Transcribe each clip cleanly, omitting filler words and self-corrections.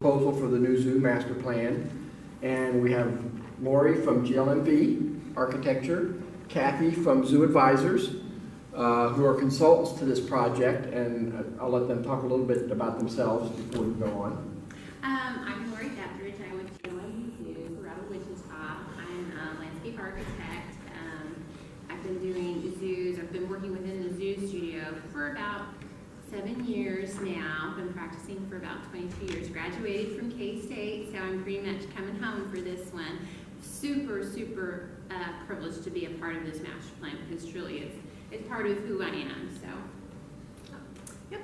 proposal for the new zoo master plan. And we have Lori from GLMV Architecture, Kathy from Zoo Advisors, who are consultants to this project, and I'll let them talk a little bit about themselves before we go on. I'm Lori Deatherage. I went to GLMV Zoo, Robert Wichita. I'm a landscape architect. I've been doing zoos. I've been working within the zoo studio for about 7 years now. I've been practicing for about 22 years. Graduated from K-State, so I'm pretty much coming home for this one. Super privileged to be a part of this master plan because truly it's part of who I am. So. Yep,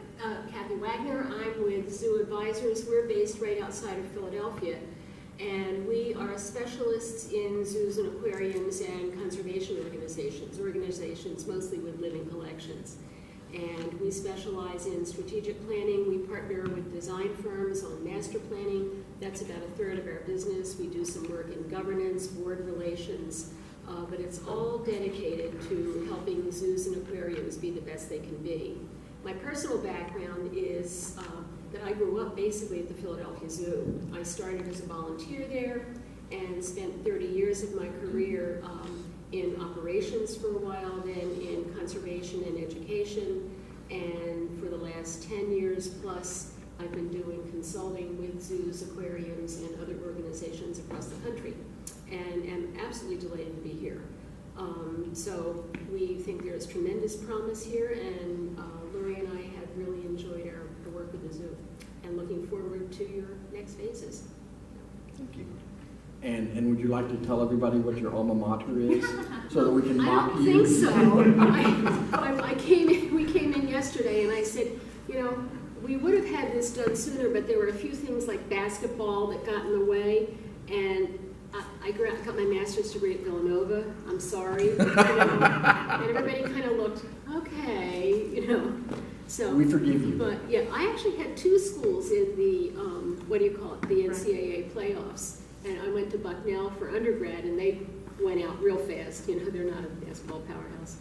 Kathy Wagner. I'm with Zoo Advisors. We're based right outside of Philadelphia, and we are specialists in zoos and aquariums and conservation organizations mostly with living collections. And we specialize in strategic planning. We partner with design firms on master planning. That's about 1/3 of our business. We do some work in governance, board relations, but it's all dedicated to helping zoos and aquariums be the best they can be. My personal background is that I grew up basically at the Philadelphia Zoo. I started as a volunteer there and spent 30 years of my career in operations for a while, then in conservation and education, and for the last 10 years plus, I've been doing consulting with zoos, aquariums, and other organizations across the country, and am absolutely delighted to be here. So we think there's tremendous promise here, and Lori and I have really enjoyed our work with the zoo, and looking forward to your next phases. Thank you. And would you like to tell everybody what your alma mater is, so that we can mock you? I don't think so. We came in yesterday, and I said, you know, we would have had this done sooner, but there were a few things like basketball that got in the way, and I got my master's degree at Villanova. I'm sorry, you know, and everybody kind of looked, okay, you know. So we forgive you. But yeah, I actually had 2 schools in the what do you call it, the NCAA playoffs. And I went to Bucknell for undergrad, and they went out real fast. You know, they're not a basketball powerhouse.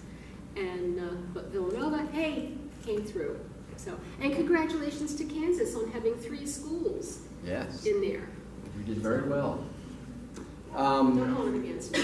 And but Villanova, hey, came through. So, and congratulations to Kansas on having 3 schools. Yes. In there. You did very well. Don't hold it against me.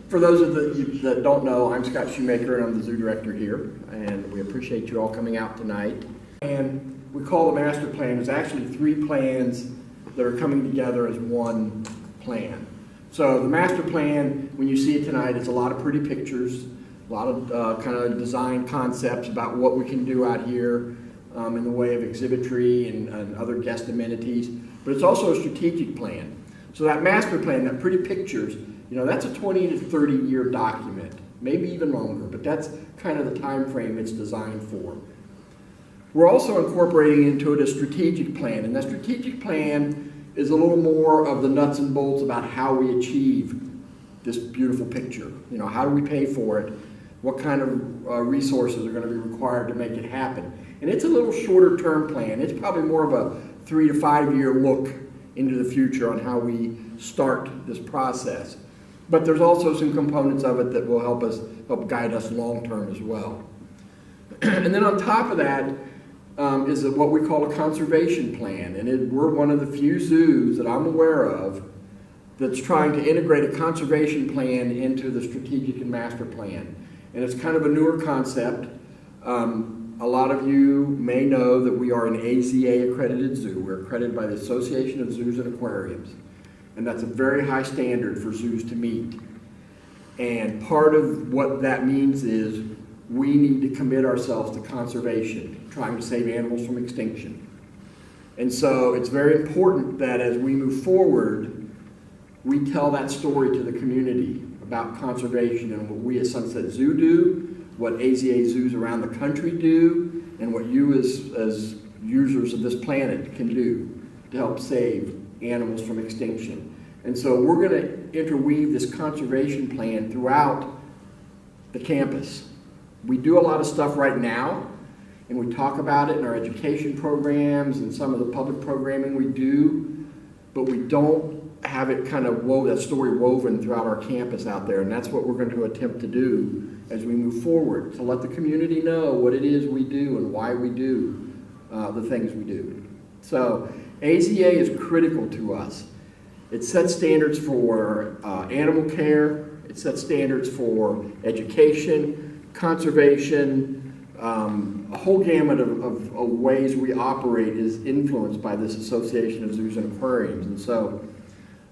For those of you that don't know, I'm Scott Shoemaker, and I'm the zoo director here. And we appreciate you all coming out tonight. And we call the master plan. It's actually 3 plans that are coming together as one plan. So the master plan, when you see it tonight, it's a lot of pretty pictures, a lot of kind of design concepts about what we can do out here in the way of exhibitry and other guest amenities, but it's also a strategic plan. So that master plan, that pretty pictures, you know, that's a 20 to 30-year document, maybe even longer, but that's kind of the time frame it's designed for. We're also incorporating into it a strategic plan, and that strategic plan is a little more of the nuts and bolts about how we achieve this beautiful picture. You know, how do we pay for it? What kind of resources are going to be required to make it happen? And it's a little shorter term plan. It's probably more of a 3 to 5 year look into the future on how we start this process. But there's also some components of it that will help guide us long term as well. And then on top of that, is what we call a conservation plan. And we're one of the few zoos that I'm aware of that's trying to integrate a conservation plan into the strategic and master plan. And it's kind of a newer concept. A lot of you may know that we are an AZA accredited zoo. We're accredited by the Association of Zoos and Aquariums. And that's a very high standard for zoos to meet. And part of what that means is we need to commit ourselves to conservation, trying to save animals from extinction. And so it's very important that as we move forward, we tell that story to the community about conservation and what we as Sunset Zoo do, what AZA zoos around the country do, and what you as users of this planet can do to help save animals from extinction. And so we're going to interweave this conservation plan throughout the campus. We do a lot of stuff right now, and we talk about it in our education programs and some of the public programming we do, but we don't have it kind of that story woven throughout our campus out there, and that's what we're going to attempt to do as we move forward, to let the community know what it is we do and why we do the things we do. So AZA is critical to us. It sets standards for animal care, it sets standards for education, conservation, a whole gamut of ways we operate is influenced by this Association of Zoos and Aquariums. And so,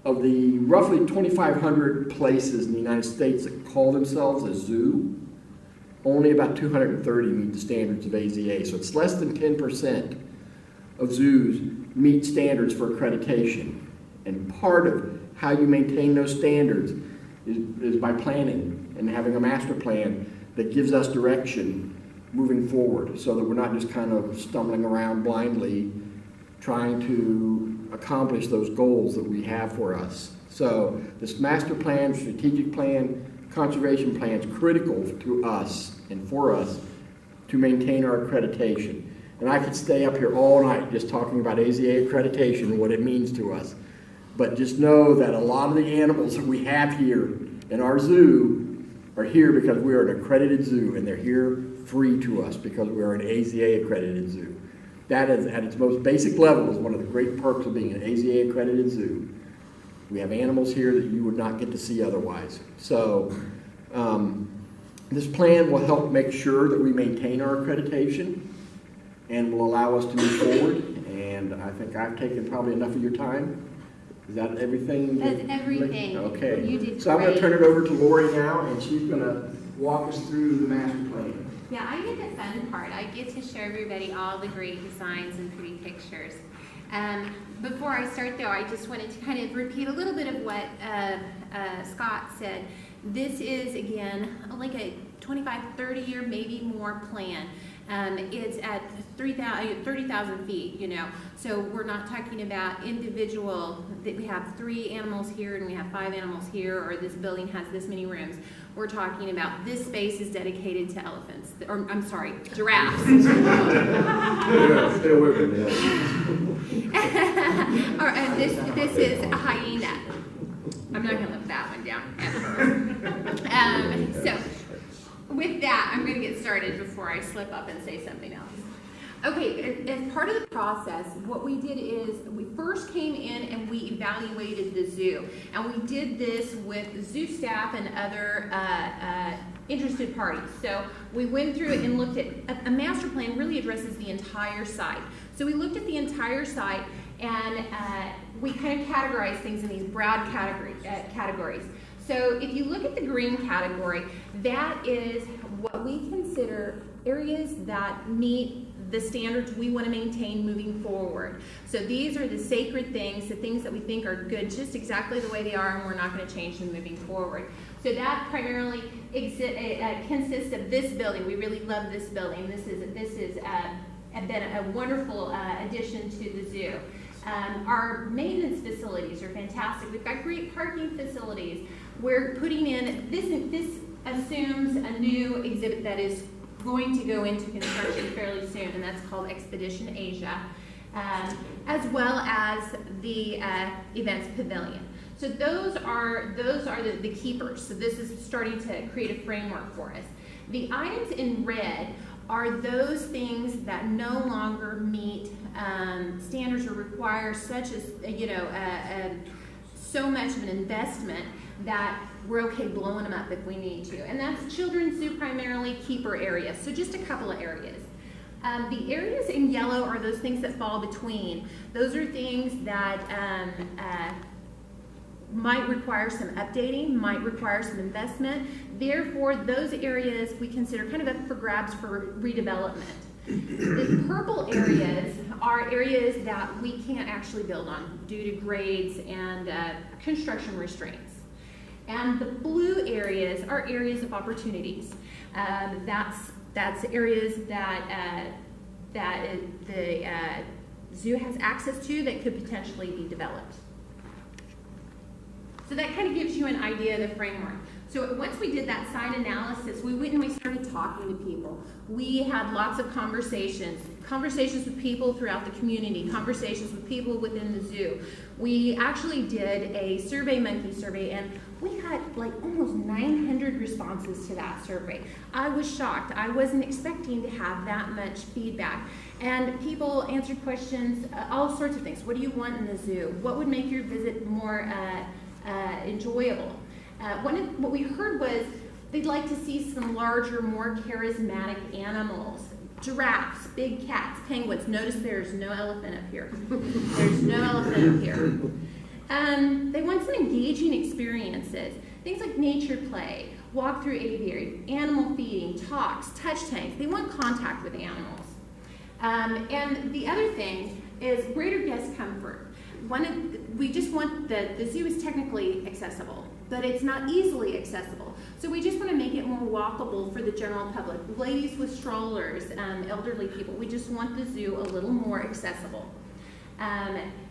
of the roughly 2,500 places in the United States that call themselves a zoo, only about 230 meet the standards of AZA. So it's less than 10% of zoos meet standards for accreditation. And part of how you maintain those standards is by planning and having a master plan that gives us direction moving forward, so that we're not just kind of stumbling around blindly trying to accomplish those goals that we have for us. So this master plan, strategic plan, conservation plan is critical to us and for us to maintain our accreditation. And I could stay up here all night just talking about AZA accreditation and what it means to us. But just know that a lot of the animals that we have here in our zoo are here because we are an accredited zoo, and they're here free to us because we are an AZA accredited zoo. That is, at its most basic level, is one of the great perks of being an AZA accredited zoo. We have animals here that you would not get to see otherwise. So this plan will help make sure that we maintain our accreditation and will allow us to move forward. And I think I've taken probably enough of your time. Is that everything? That's everything. Okay. You did so I'm going great. to turn it over to Lori now, and she's going to walk us through the master plan. Yeah, I get the fun part. I get to show everybody all the great designs and pretty pictures. Before I start, though, I just wanted to kind of repeat a little bit of what Scott said. This is, again, like a 25, 30-year, maybe more plan. It's at 30,000 feet, you know, so we're not talking about individual, that we have 3 animals here and we have 5 animals here, or this building has this many rooms. We're talking about this space is dedicated to elephants, or I'm sorry, giraffes. Stay away from that. Or this is a hyena. I'm not going to let that one down. So with that, I'm going to get started before I slip up and say something else. Okay, as part of the process, what we did is we first came in and we evaluated the zoo. And we did this with zoo staff and other interested parties. So we went through it and looked at, a master plan really addresses the entire site. So we looked at the entire site and we kind of categorized things in these broad categories. So if you look at the green category, that is what we consider areas that meet the standards we want to maintain moving forward. So these are the sacred things, the things that we think are good just exactly the way they are, and we're not going to change them moving forward. So that primarily consists of this building. We really love this building. This has been a wonderful addition to the zoo. Our maintenance facilities are fantastic. We've got great parking facilities. We're putting in, this assumes a new exhibit that is going to go into construction fairly soon, and that's called Expedition Asia, as well as the events pavilion. So those are the keepers. So this is starting to create a framework for us. The items in red are those things that no longer meet standards or require such as, so much of an investment that we're okay blowing them up if we need to. And that's children's zoo primarily, keeper areas. So just a couple of areas. The areas in yellow are those things that fall between. Those are things that might require some updating, might require some investment. Therefore, those areas we consider kind of up for grabs for redevelopment. The purple areas are areas that we can't actually build on due to grades and construction restraints. And the blue areas are areas of opportunities. That's areas that the zoo has access to that could potentially be developed. So that kind of gives you an idea of the framework. So once we did that site analysis, we went and we started talking to people. We had lots of conversations with people throughout the community, conversations with people within the zoo. We actually did a monkey survey, and we had like almost 900 responses to that survey. I was shocked. I wasn't expecting to have that much feedback. And people answered questions, all sorts of things. What do you want in the zoo? What would make your visit more enjoyable? What we heard was they'd like to see some larger, more charismatic animals. Giraffes, big cats, penguins. Notice there's no elephant up here. There's no elephant up here. They want some engaging experiences. Things like nature play, walk through aviary, animal feeding, talks, touch tanks. They want contact with animals. And the other thing is greater guest comfort. We just want the zoo is technically accessible, but it's not easily accessible. So we just want to make it more walkable for the general public. Ladies with strollers, elderly people, we just want the zoo a little more accessible.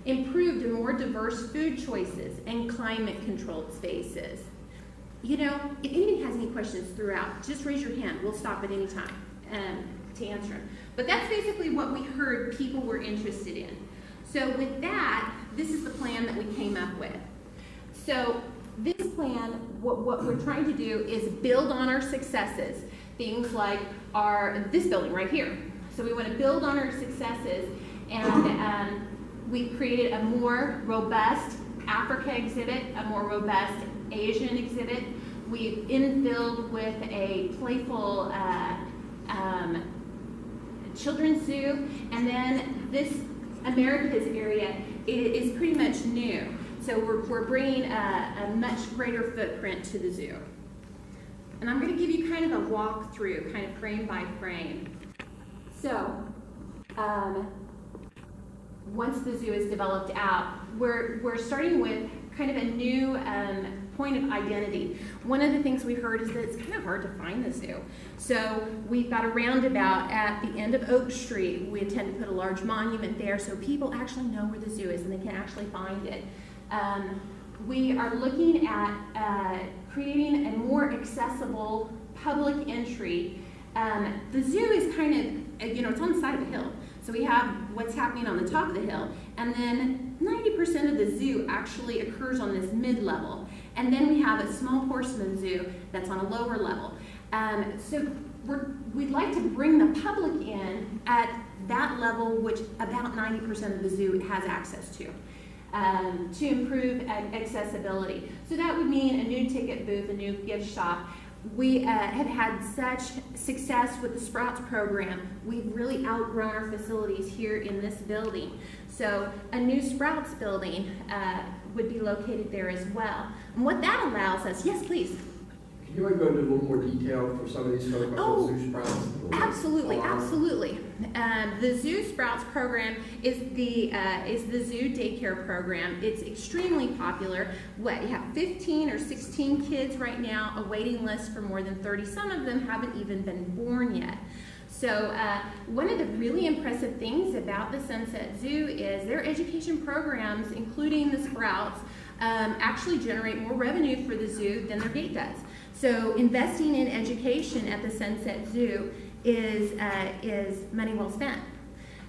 Improved and more diverse food choices and climate-controlled spaces. You know, if anybody has any questions throughout, just raise your hand. We'll stop at any time to answer them. But that's basically what we heard people were interested in. So with that, this is the plan that we came up with. So this plan, what we're trying to do is build on our successes. Things like this building right here. So we want to build on our successes, and we created a more robust Africa exhibit, a more robust Asian exhibit. We infilled with a playful children's zoo, and then this Americas area is pretty much new. So we're bringing a much greater footprint to the zoo. And I'm going to give you kind of a walkthrough, kind of frame by frame. So once the zoo is developed out, we're starting with kind of a new point of identity. One of the things we heard is that it's kind of hard to find the zoo. So we've got a roundabout at the end of Oak Street. We intend to put a large monument there so people actually know where the zoo is and they can actually find it. We are looking at creating a more accessible public entry. The zoo is kind of, it's on the side of a hill. So we have what's happening on the top of the hill, and then 90% of the zoo actually occurs on this mid-level. And then we have a small portion of the zoo that's on a lower level. So we'd like to bring the public in at that level, which about 90% of the zoo has access to improve accessibility. So that would mean a new ticket booth, a new gift shop. We have had such success with the Sprouts program. We've really outgrown our facilities here in this building. So a new Sprouts building would be located there as well. And what that allows us, yes, please. Can you go into a little more detail for some of these folks about the Zoo Sprouts? Absolutely, absolutely. The Zoo Sprouts program is the zoo daycare program. It's extremely popular. You have 15 or 16 kids right now, a waiting list for more than 30. Some of them haven't even been born yet. So one of the really impressive things about the Sunset Zoo is their education programs, including the Sprouts, actually generate more revenue for the zoo than their gate does. So investing in education at the Sunset Zoo is money well spent.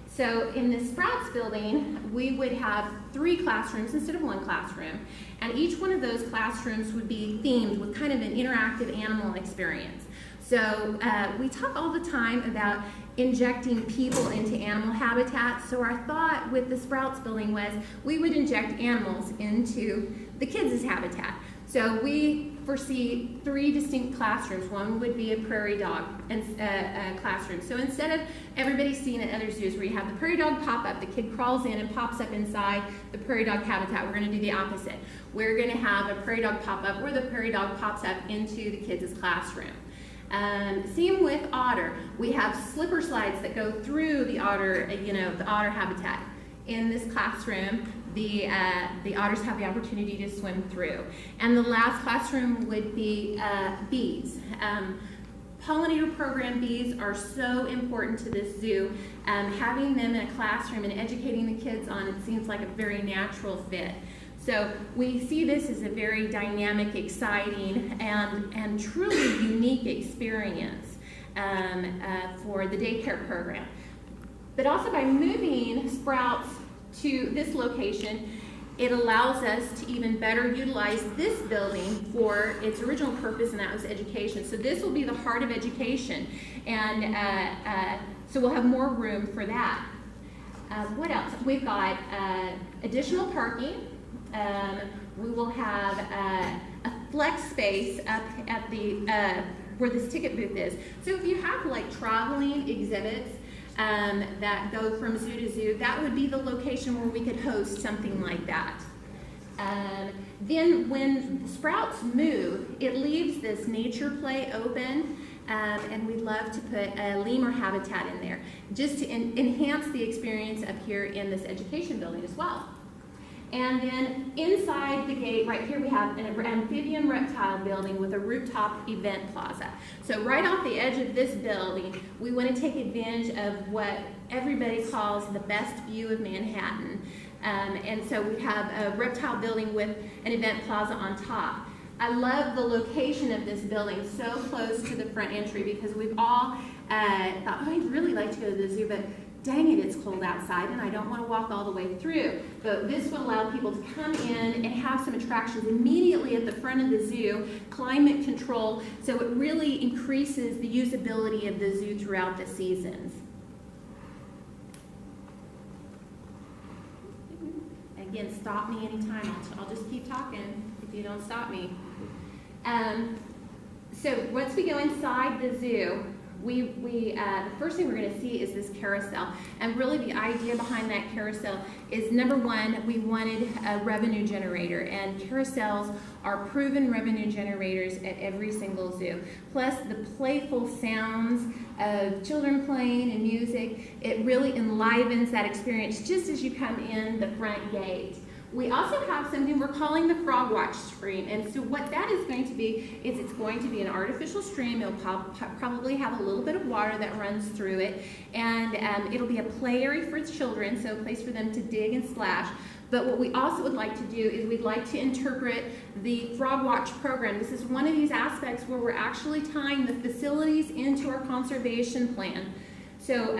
So in the Sprouts building, we would have 3 classrooms instead of 1 classroom, and each one of those classrooms would be themed with kind of an interactive animal experience. So we talk all the time about injecting people into animal habitat. So our thought with the Sprouts building was we would inject animals into the kids' habitat. So we foresee 3 distinct classrooms. One would be a prairie dog classroom. So instead of everybody seeing at other zoos where you have the prairie dog pop up, the kid crawls in and pops up inside the prairie dog habitat, we're going to do the opposite. We're going to have a prairie dog pop up where the prairie dog pops up into the kids' classroom. Same with otter. We have slipper slides that go through the otter, the otter habitat. In this classroom, the otters have the opportunity to swim through. And the last classroom would be bees. Pollinator program bees are so important to this zoo. Having them in a classroom and educating the kids on it seems like a very natural fit. So we see this as a very dynamic, exciting, and truly unique experience for the daycare program. But also by moving Sprouts to this location, it allows us to even better utilize this building for its original purpose, and that was education. So this will be the heart of education, and so we'll have more room for that. What else? We've got additional parking. We will have a flex space up at the where this ticket booth is. So if you have like traveling exhibits that go from zoo to zoo, that would be the location where we could host something like that. Then when Sprouts move, it leaves this nature play open, and we'd love to put a lemur habitat in there, just to enhance the experience up here in this education building as well. And then inside the gate, right here, we have an amphibian reptile building with a rooftop event plaza. So right off the edge of this building, we want to take advantage of what everybody calls the best view of Manhattan. And so we have a reptile building with an event plaza on top. I love the location of this building, so close to the front entry, because we've all thought, oh, I'd really like to go to the zoo, but dang it, it's cold outside and I don't want to walk all the way through. But this would allow people to come in and have some attractions immediately at the front of the zoo, climate control, so it really increases the usability of the zoo throughout the seasons. Again, stop me anytime. I'll just keep talking if you don't stop me. So once we go inside the zoo, the first thing we're going to see is this carousel. And really the idea behind that carousel is, number one, we wanted a revenue generator. And carousels are proven revenue generators at every single zoo. Plus the playful sounds of children playing and music, it really enlivens that experience just as you come in the front gate. We also have something we're calling the Frog Watch stream, and so what that is going to be is it's going to be an artificial stream. It'll probably have a little bit of water that runs through it, and it'll be a play area for children, so a place for them to dig and splash. But what we also would like to do is we'd like to interpret the Frog Watch program. This is one of these aspects where we're actually tying the facilities into our conservation plan. So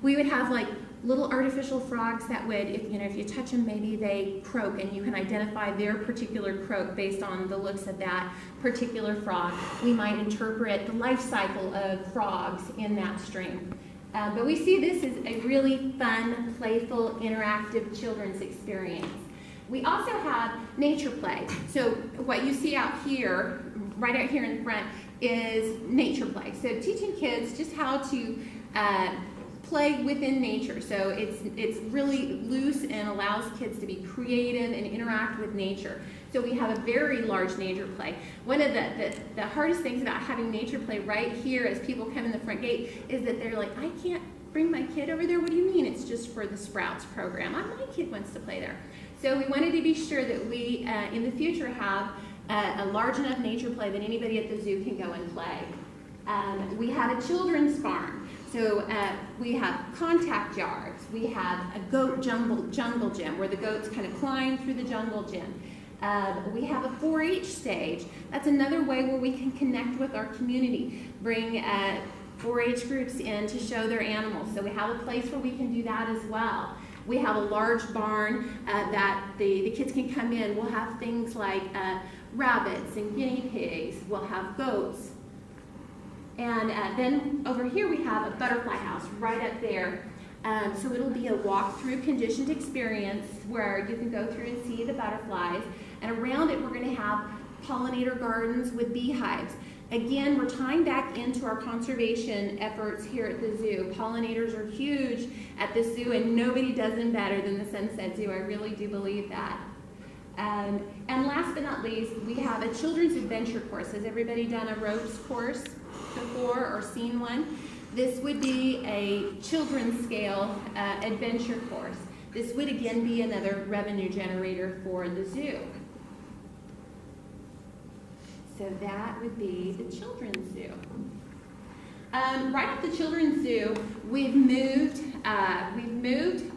we would have like little artificial frogs that would, if you touch them, maybe they croak, and you can identify their particular croak based on the looks of that particular frog. We might interpret the life cycle of frogs in that stream. But we see this as a really fun, playful, interactive children's experience. We also have nature play. So what you see out here, right out here in front, is nature play. So teaching kids just how to play within nature. So it's really loose and allows kids to be creative and interact with nature. So we have a very large nature play. One of the hardest things about having nature play right here as people come in the front gate is that they're like, I can't bring my kid over there. What do you mean it's just for the Sprouts program? My kid wants to play there. So we wanted to be sure that we, in the future, have a large enough nature play that anybody at the zoo can go and play. We have a children's farm. So we have contact yards. We have a goat jungle gym where the goats kind of climb through the jungle gym. We have a 4-H stage. That's another way where we can connect with our community, bring 4-H groups in to show their animals. So we have a place where we can do that as well. We have a large barn that the kids can come in. We'll have things like rabbits and guinea pigs. We'll have goats. And then over here we have a butterfly house right up there. So it'll be a walk-through conditioned experience where you can go through and see the butterflies. And around it we're going to have pollinator gardens with beehives. Again, we're tying back into our conservation efforts here at the zoo. Pollinators are huge at the zoo, and nobody does them better than the Sunset Zoo. I really do believe that. And last but not least, we have a children's adventure course. Has everybody done a ropes course before or seen one? This would be a children's scale adventure course. This would again be another revenue generator for the zoo. So that would be the children's zoo. Right at the children's zoo, we've moved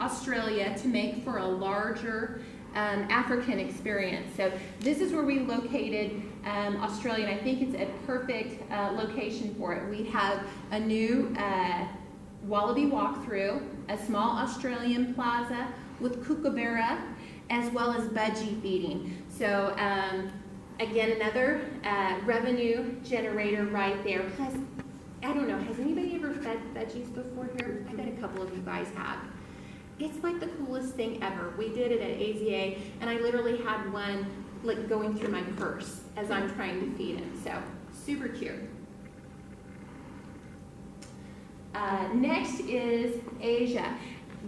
Australia to make for a larger African experience. So this is where we located Australia, and I think it's a perfect location for it. We have a new wallaby walkthrough, a small Australian plaza with kookaburra, as well as budgie feeding. So again, another revenue generator right there. Plus, I don't know, has anybody ever fed veggies before here? I bet a couple of you guys have. It's like the coolest thing ever. We did it at AZA, and I literally had one like going through my purse as I'm trying to feed him. So super cute. Next is Asia.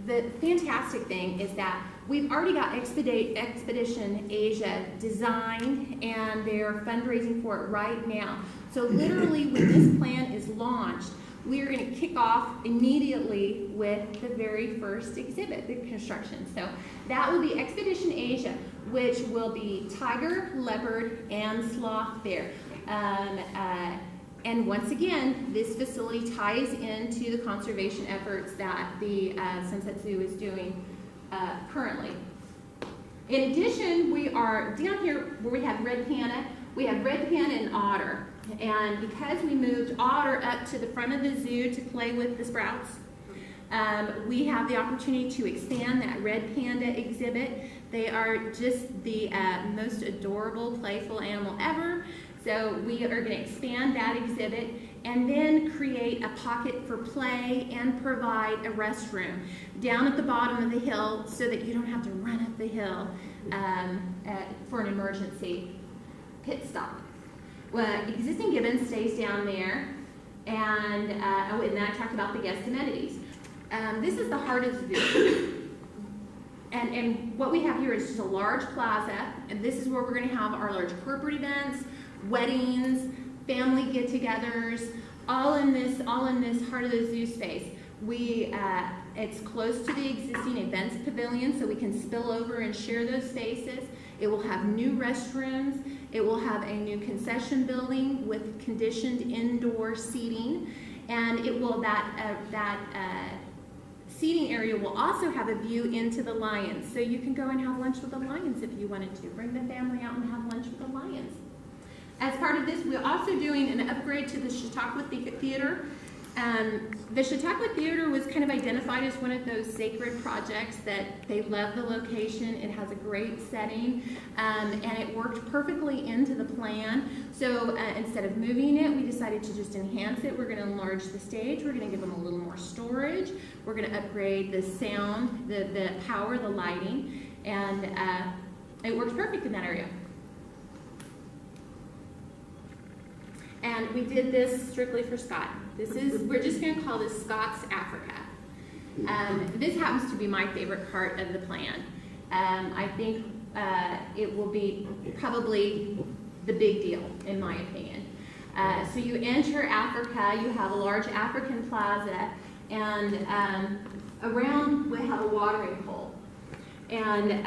The fantastic thing is that we've already got Expedition Asia designed, and they're fundraising for it right now. So literally when this plan is launched, we are going to kick off immediately with the very first exhibit, the construction. So that will be Expedition Asia, which will be tiger, leopard, and sloth there. And once again, this facility ties into the conservation efforts that the Sunset Zoo is doing currently. In addition, we are down here where we have red panda. We have red panda and otter. And because we moved otter up to the front of the zoo to play with the sprouts, we have the opportunity to expand that red panda exhibit. They are just the most adorable, playful animal ever. So we are going to expand that exhibit and then create a pocket for play and provide a restroom down at the bottom of the hill so that you don't have to run up the hill for an emergency pit stop. Well, existing gibbon stays down there, and then I talked about the guest amenities. This is the heart of the zoo. And what we have here is just a large plaza, and this is where we're going to have our large corporate events, weddings, family get-togethers, all in this heart of the zoo space. It's close to the existing events pavilion, so we can spill over and share those spaces. It will have new restrooms. It will have a new concession building with conditioned indoor seating, and it will seating area will also have a view into the lions, so you can go and have lunch with the lions if you wanted to. Bring the family out and have lunch with the lions. As part of this, we're also doing an upgrade to the Chautauqua Theater. The Chautauqua Theater was kind of identified as one of those sacred projects that they love the location. It has a great setting, and it worked perfectly into the plan. So instead of moving it, we decided to just enhance it. We're going to enlarge the stage. We're going to give them a little more storage. We're going to upgrade the sound, the power, the lighting, and it works perfect in that area. And we did this strictly for Scott. We're just going to call this Scott's Africa. This happens to be my favorite part of the plan. I think it will be probably the big deal, in my opinion. So you enter Africa, you have a large African plaza, and around we have a watering hole. And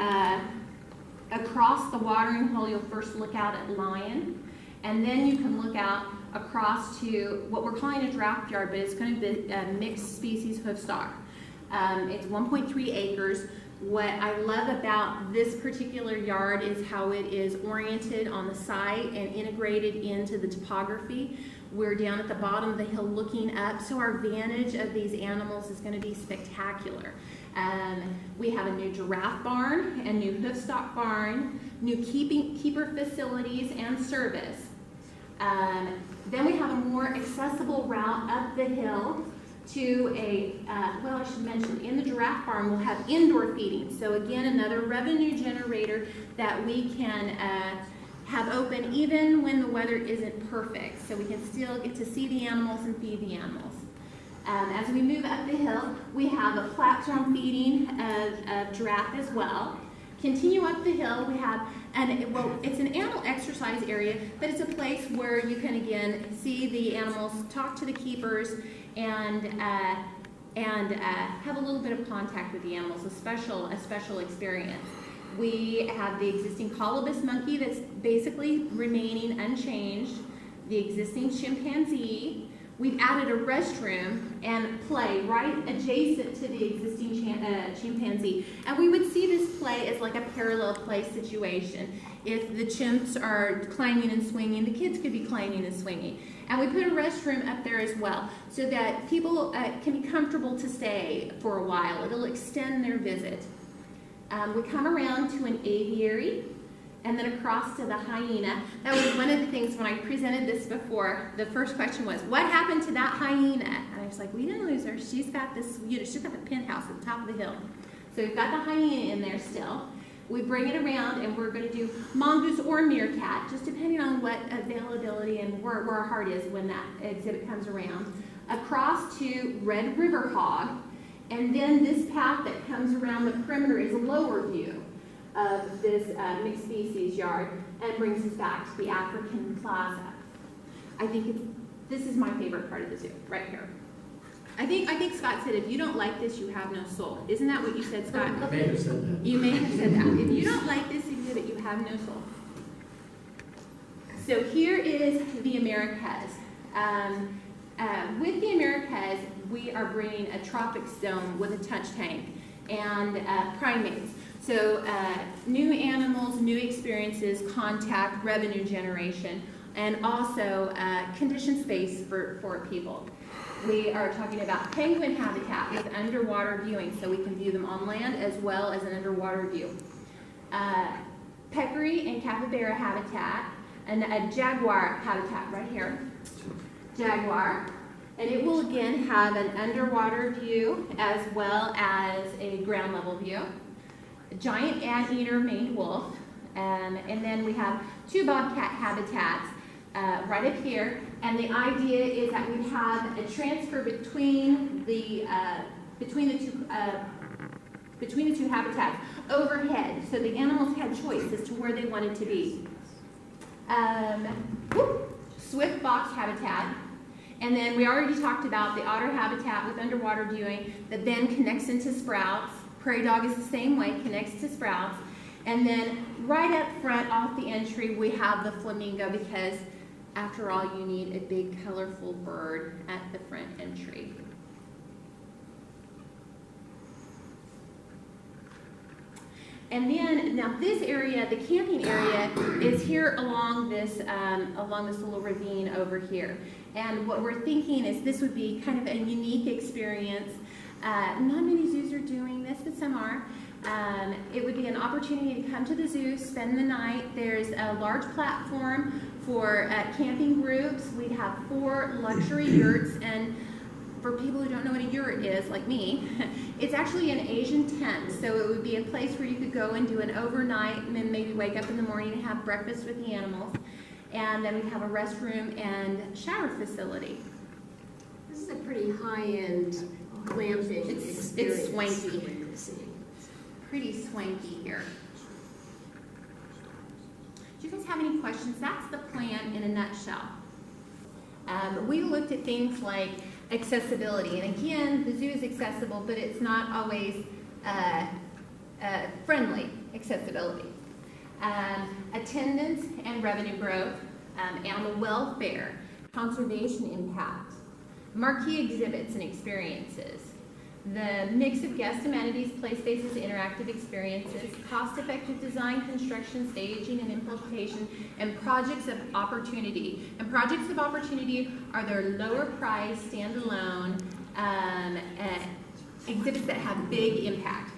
across the watering hole, you'll first look out at lion. And then you can look out across to what we're calling a draft yard, but it's going to be a mixed species hoofstock. It's 1.3 acres. What I love about this particular yard is how it is oriented on the site and integrated into the topography. We're down at the bottom of the hill looking up, so our vantage of these animals is going to be spectacular. We have a new giraffe barn, a new hoofstock barn, new keeper facilities and service. Then we have a more accessible route up the hill to well, I should mention, in the giraffe barn we'll have indoor feeding. So again, another revenue generator that we can have open even when the weather isn't perfect. So we can still get to see the animals and feed the animals. As we move up the hill, we have a platform feeding of giraffe as well. Continue up the hill, we have, it's an animal exercise area, but it's a place where you can again see the animals, talk to the keepers, and have a little bit of contact with the animals, a special experience. We have the existing colobus monkey that's basically remaining unchanged, the existing chimpanzee. we've added a restroom and play right adjacent to the existing chimpanzee. And we would see this play as like a parallel play situation. If the chimps are climbing and swinging, the kids could be climbing and swinging. And we put a restroom up there as well so that people can be comfortable to stay for a while. It'll extend their visit. We come around to an aviary and then across to the hyena. That was one of the things when I presented this before. The first question was, what happened to that hyena? And I was like, we didn't lose her. She's got this, she's got the penthouse at the top of the hill. So we've got the hyena in there still. We bring it around and we're going to do mongoose or meerkat, just depending on what availability and where our heart is when that exhibit comes around. Across to red river hog, and then this path that comes around the perimeter is a lower view of this mixed species yard and brings us back to the African Plaza. I think this is my favorite part of the zoo, right here. I think Scott said, if you don't like this, you have no soul. Isn't that what you said, Scott? I may have said that. You may have said that. If you don't like this exhibit, you have no soul. So here is the Americas. With the Americas, we are bringing a tropics zone with a touch tank and primates. So new animals, new experiences, contact, revenue generation, and also conditioned space for people. We are talking about penguin habitat with underwater viewing, so we can view them on land as well as an underwater view. Peccary and capybara habitat, and a jaguar habitat right here. Jaguar. And it will again have an underwater view as well as a ground level view. A giant anteater maned wolf. And then we have two bobcat habitats right up here. And the idea is that we have a transfer between the two habitats overhead, so the animals had choice as to where they wanted to be. Swift fox habitat, and then we already talked about the otter habitat with underwater viewing that then connects into sprouts. Prairie dog is the same way, connects to sprouts. And then right up front off the entry we have the flamingo, because after all, you need a big colorful bird at the front entry. And then, now this area, the camping area, is here along this little ravine over here. And what we're thinking is this would be kind of a unique experience. Not many zoos are doing this, but some are. It would be an opportunity to come to the zoo, spend the night. There's a large platform for camping groups. We'd have 4 luxury yurts, and for people who don't know what a yurt is, like me, it's actually an Asian tent. So it would be a place where you could go and do an overnight and then maybe wake up in the morning and have breakfast with the animals. And then we'd have a restroom and shower facility. This is a pretty high-end glamping experience. It's swanky. Pretty swanky here. Do you guys have any questions? That's the plan in a nutshell. We looked at things like accessibility, and again, the zoo is accessible, but it's not always friendly accessibility. Attendance and revenue growth, animal welfare, conservation impact, marquee exhibits and experiences, the mix of guest amenities, play spaces, interactive experiences, cost-effective design, construction, staging, and implementation, and projects of opportunity. And projects of opportunity are their lower price, standalone exhibits that have big impact.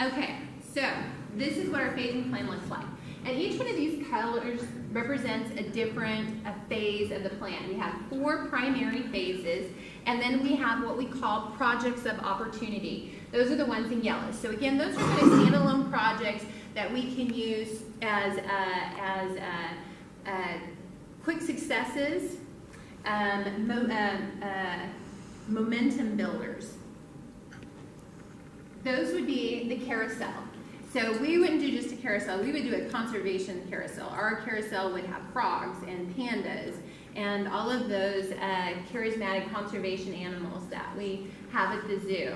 Okay, so this is what our phasing plan looks like. And each one of these colors represents a different phase of the plan. We have 4 primary phases, and then we have what we call projects of opportunity. Those are the ones in yellow. So again, those are kind of standalone projects that we can use as quick successes, momentum builders. Those would be the carousel. So we wouldn't do just a carousel, we would do a conservation carousel. Our carousel would have frogs and pandas and all of those charismatic conservation animals that we have at the zoo.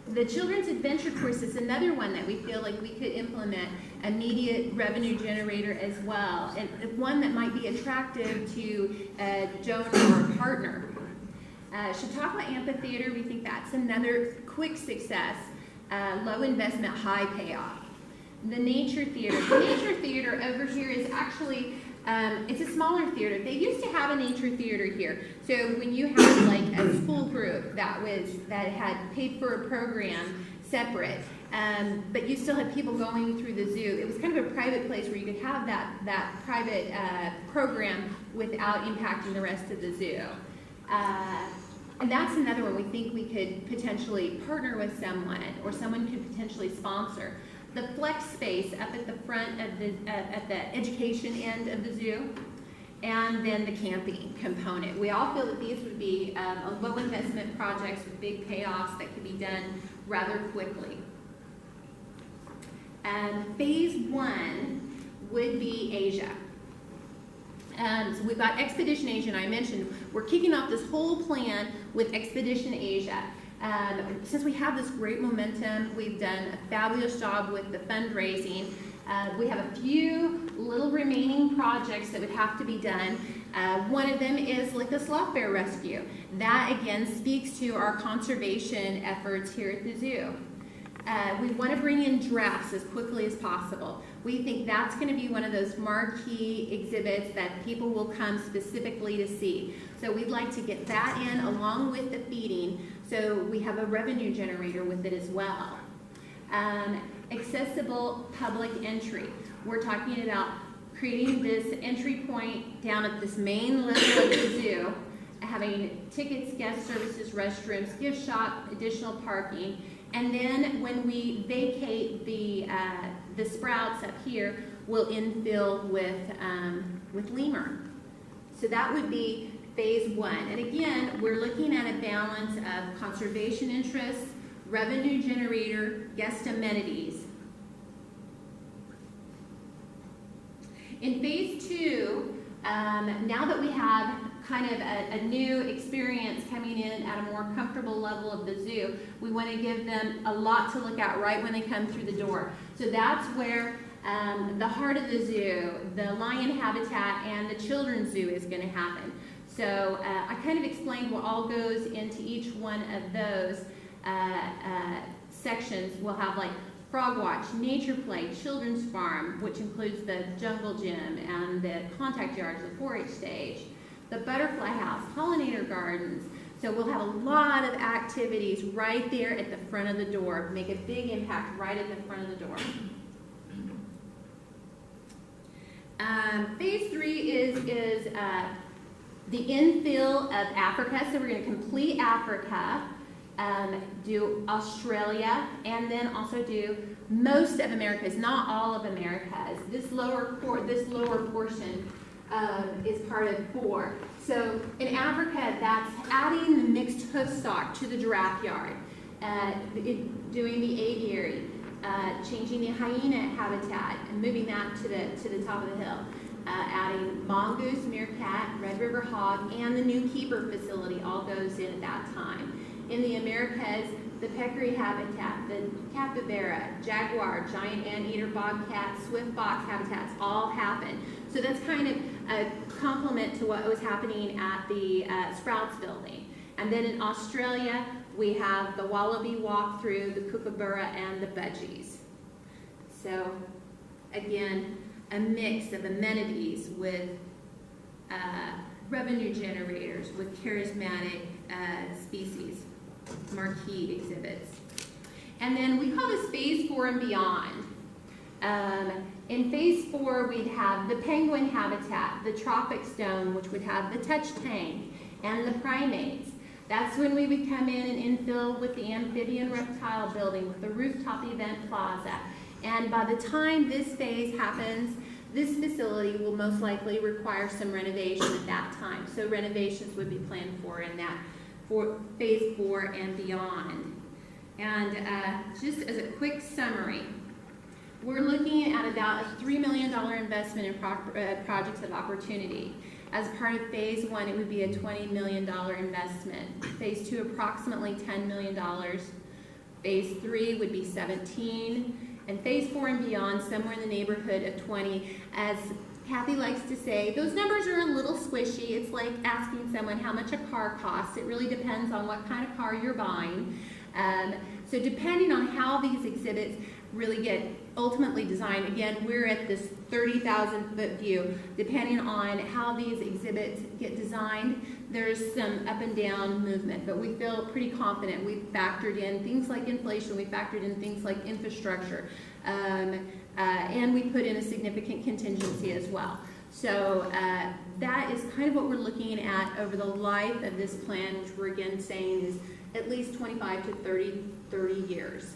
The Children's Adventure Course is another one that we feel like we could implement, immediate revenue generator as well, and one that might be attractive to a donor or a partner. Chautauqua Amphitheater, we think that's another quick success, low investment, high payoff. The Nature Theater. The Nature Theater over here is actually, it's a smaller theater. They used to have a nature theater here. So when you had like a school group that had paid for a program separate, but you still had people going through the zoo, it was kind of a private place where you could have that private program without impacting the rest of the zoo. And that's another one we think we could potentially partner with someone, or someone could potentially sponsor. The flex space up at the front of at the education end of the zoo, and then the camping component. We all feel that these would be low investment projects with big payoffs that could be done rather quickly. Phase 1 would be Asia. So we've got Expedition Asia, and I mentioned we're kicking off this whole plan with Expedition Asia. Since we have this great momentum, we've done a fabulous job with the fundraising. We have a few little remaining projects that would have to be done. One of them is like the sloth bear rescue. That again speaks to our conservation efforts here at the zoo. We want to bring in giraffes as quickly as possible. We think that's going to be one of those marquee exhibits that people will come specifically to see. So we'd like to get that in along with the feeding, so we have a revenue generator with it as well. Accessible public entry. We're talking about creating this entry point down at this main level of the zoo, having tickets, guest services, restrooms, gift shop, additional parking. And then when we vacate the sprouts up here, we'll infill with lemur. So that would be phase 1. And again, we're looking at a balance of conservation interests, revenue generator, guest amenities. In phase 2, now that we have kind of a new experience coming in at a more comfortable level of the zoo, we want to give them a lot to look at right when they come through the door. So that's where the heart of the zoo, the lion habitat, and the children's zoo is going to happen. So I kind of explained what all goes into each one of those sections. We'll have like Frog Watch, Nature Play, Children's Farm, which includes the jungle gym and the contact yards, the 4-H stage, the butterfly house, pollinator gardens. So we'll have a lot of activities right there at the front of the door, make a big impact right at the front of the door. Phase 3 is the infill of Africa. So we're going to complete Africa, do Australia, and then also do most of Americas, not all of Americas. This lower portion is part of 4. So in Africa, that's adding the mixed hoof stock to the giraffe yard, doing the aviary, changing the hyena habitat and moving that to the top of the hill, adding mongoose, meerkat, red river hog, and the new keeper facility all goes in at that time. In the Americas, the peccary habitat, the capybara, jaguar, giant anteater, bobcat, swift fox habitats all happen. So that's kind of a complement to what was happening at the Sprouts building. And then in Australia, we have the wallaby walkthrough, the kookaburra, and the budgies. So again, a mix of amenities with revenue generators, with charismatic species, marquee exhibits. And then we call this phase 4 and beyond. In phase 4, we'd have the penguin habitat, the tropic stone, which would have the touch tank, and the primates. That's when we would come in and infill with the amphibian reptile building, with the rooftop event plaza. And by the time this phase happens, this facility will most likely require some renovation at that time. So renovations would be planned for in that for phase 4 and beyond. And just as a quick summary, we're looking at about a $3 million investment in projects of opportunity. As part of phase 1, it would be a $20 million investment. Phase 2, approximately $10 million. Phase 3 would be 17, and Phase 4 and beyond, somewhere in the neighborhood of 20. As Kathy likes to say, those numbers are a little squishy. It's like asking someone how much a car costs. It really depends on what kind of car you're buying. So depending on how these exhibits really get ultimately designed, again, we're at this 30,000 foot view. Depending on how these exhibits get designed, there's some up and down movement, but we feel pretty confident. We've factored in things like inflation, we factored in things like infrastructure, and we put in a significant contingency as well. So that is kind of what we're looking at over the life of this plan, which we're again saying is at least 25 to 30 years.